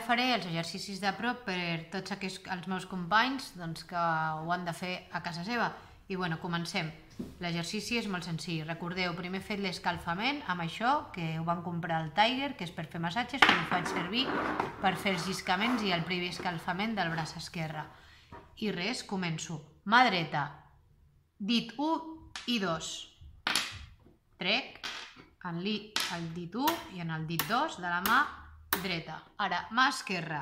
faré els exercicis de prop per tots els meus companys que ho han de fer a casa seva. I bueno, comencem. L'exercici és molt senzill. Recordeu, primer he fet l'escalfament amb això, que ho van comprar al Tiger, que és per fer massatges, però ho faig servir per fer els lliscaments i el primer escalfament del braç esquerre. I res, començo. Mà dreta, dit 1 i 2. Trec el dit 1 i en el dit 2 de la mà dreta. Ara, mà esquerra.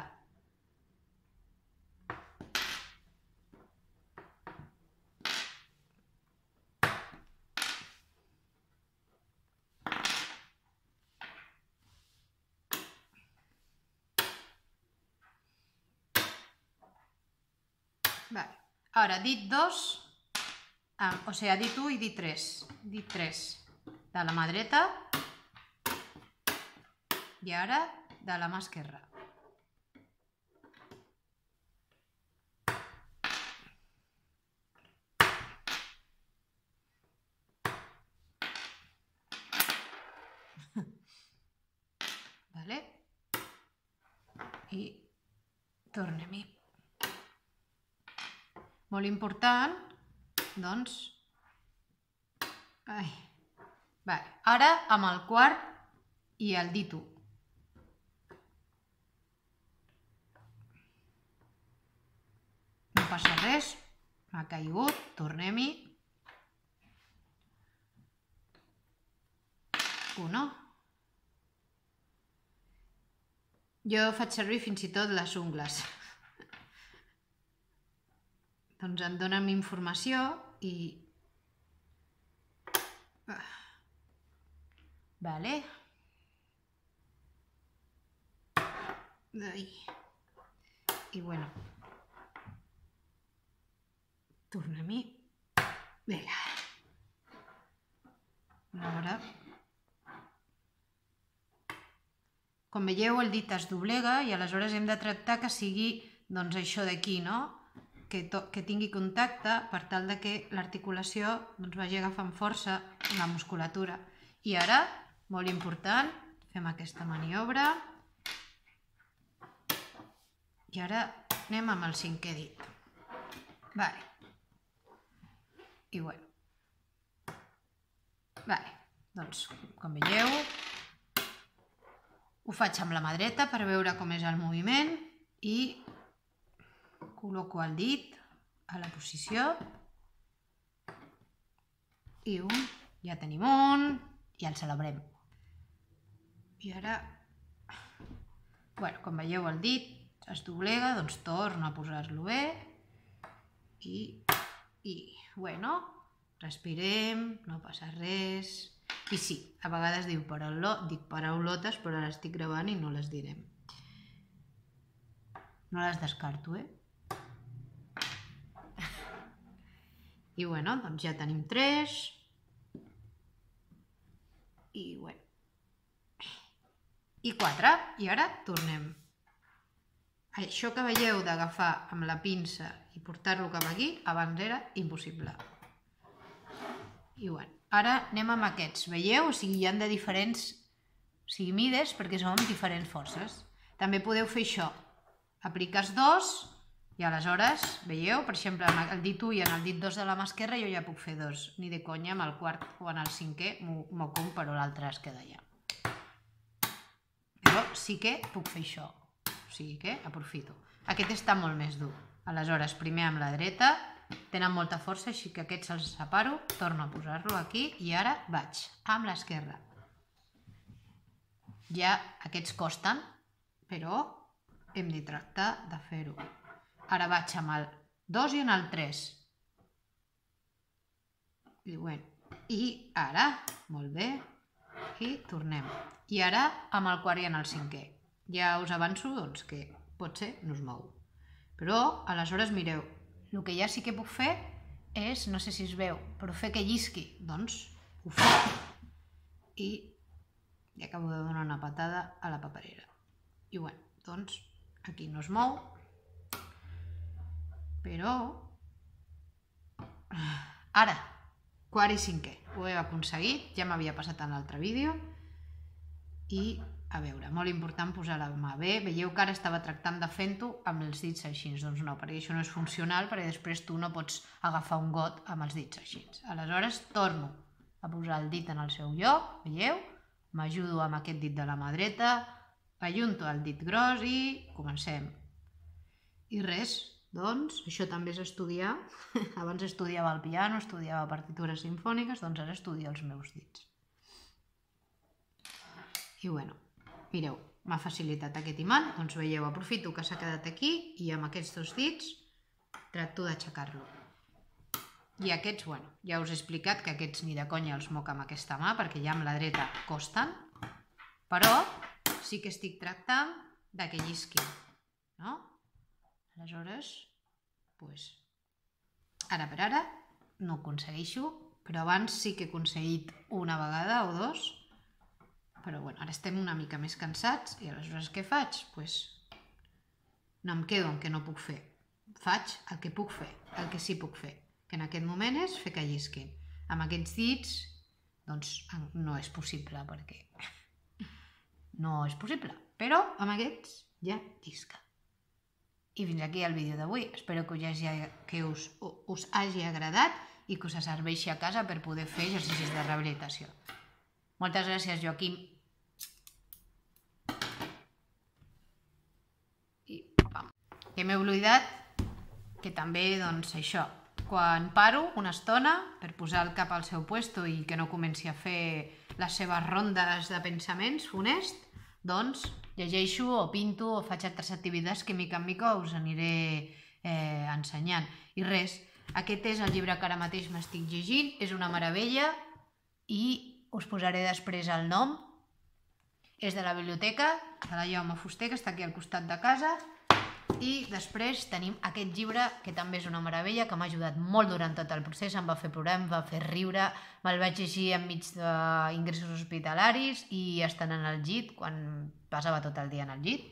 Vale. Ara, dit 2, o sigui, dit 1 i dit 3. Dit 3 de la mà dreta i ara de la mà esquerra. Vale? I tornem-hi. Molt important, doncs... Ara amb el quart i el dit 1. No passa res, m'ha caigut, tornem-hi. 1. Jo faig servir fins i tot les ungles. Doncs em donen informació i... Vale. I bueno. Tornem-hi. Vinga. Ara. Com veieu, el dit es doblega i aleshores hem de tractar que sigui doncs això d'aquí, no? Que tingui contacte per tal que l'articulació vagi agafant força en la musculatura. I ara, molt important, fem aquesta maniobra. I ara anem amb el 5è dit. Vale. I bueno. Vale. Doncs, com veieu, ho faig amb la mà dreta per veure com és el moviment i col·loco el dit a la posició i ja tenim un i el celebrem. I ara, com veieu el dit es doblega, doncs torno a posar-lo bé i bueno, respirem, no passa res. I sí, a vegades dic paraulotes, però ara estic gravant i no les direm. No les descarto, I bueno, doncs ja tenim 3. I bueno. I 4. I ara tornem. Això que veieu d'agafar amb la pinça i portar-lo cap aquí, abans era impossible. I bueno, ara anem amb aquests. Veieu? O sigui, hi ha de diferents mides perquè són amb diferents forces. També podeu fer això. Aplicar els dos i aleshores, veieu? Per exemple, amb el dit 1 i en el dit 2 de la mà esquerra jo ja puc fer 2. Ni de conya, amb el quart o en el 5è m'ho com, però l'altre es queda allà. Però sí que puc fer això. O sigui que aprofito. Aquest està molt més dur. Aleshores, primer amb la dreta, tenen molta força, així que aquests els separo, torno a posar-lo aquí i ara vaig amb l'esquerra. Ja aquests costen, però hem de tractar de fer-ho. Ara vaig amb el 2 i en el 3. I ara, molt bé, i tornem. I ara amb el quart i en el 5è. Ja us avanço que potser no es mou. Però, aleshores, mireu, el que ja sí que puc fer és, no sé si es veu, però fer que llisqui. Doncs ho faig. I acabo de donar una patada a la paperera. I bueno, doncs aquí no es mou. Però ara, quart i 5è, ho he aconseguit, ja m'havia passat en l'altre vídeo i A veure, molt important posar la mà bé. Veieu que ara estava tractant de fent-ho amb els dits així. Doncs no, perquè això no és funcional, perquè després tu no pots agafar un got amb els dits així. Aleshores, torno a posar el dit en el seu lloc, veieu? M'ajudo amb aquest dit de la mà dreta, ajunto el dit gros i comencem. I res, doncs, això també és estudiar. Abans estudiava el piano, estudiava partitures simfòniques, doncs ara estudio els meus dits. I bueno, mireu, m'ha facilitat aquest imant, doncs veieu, aprofito que s'ha quedat aquí i amb aquests dos dits tracto d'aixecar-lo. I aquests, bueno, ja us he explicat que aquests ni de conya els moc amb aquesta mà perquè ja amb la dreta costen, però sí que estic tractant de que llisquin, no? Aleshores, doncs, ara per ara no ho aconsegueixo, però abans sí que he aconseguit una vegada o dos. Però bueno, ara estem una mica més cansats i aleshores què faig? Doncs no em quedo amb què no puc fer. Faig el que puc fer, el que sí puc fer, que en aquest moment és fer que llisquin. Amb aquests dits, doncs no és possible perquè no és possible, però amb aquests ja llisca. I fins aquí el vídeo d'avui. Espero que us hagi agradat i que us serveixi a casa per poder fer exercicis de rehabilitació. Moltes gràcies, Joaquim. I m'he oblidat que també, doncs, això, quan paro una estona per posar el cap al seu puesto i que no comenci a fer les seves rondes de pensaments funest, doncs llegeixo o pinto o faig altres activitats que mica en mica us aniré ensenyant. I res, aquest és el llibre que ara mateix m'estic llegint, és una meravella i us posaré després el nom. És de la biblioteca de la Jaume Fuster, que està aquí al costat de casa. I després tenim aquest llibre, que també és una meravella, que m'ha ajudat molt durant tot el procés, em va fer plorar, em va fer riure, me'l vaig llegir enmig d'ingressos hospitalaris i estant en el llit, quan passava tot el dia en el llit.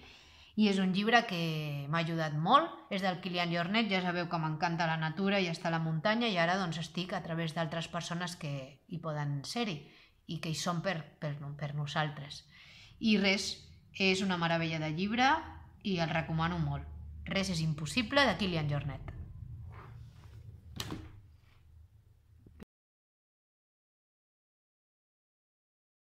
I és un llibre que m'ha ajudat molt, és del Kilian Jornet, ja sabeu que m'encanta la natura i estar a la muntanya, i ara doncs estic a través d'altres persones que hi poden ser-hi i que hi són per nosaltres. I res, és una meravella de llibre i el recomano molt. Res és impossible, de Kilian Jornet.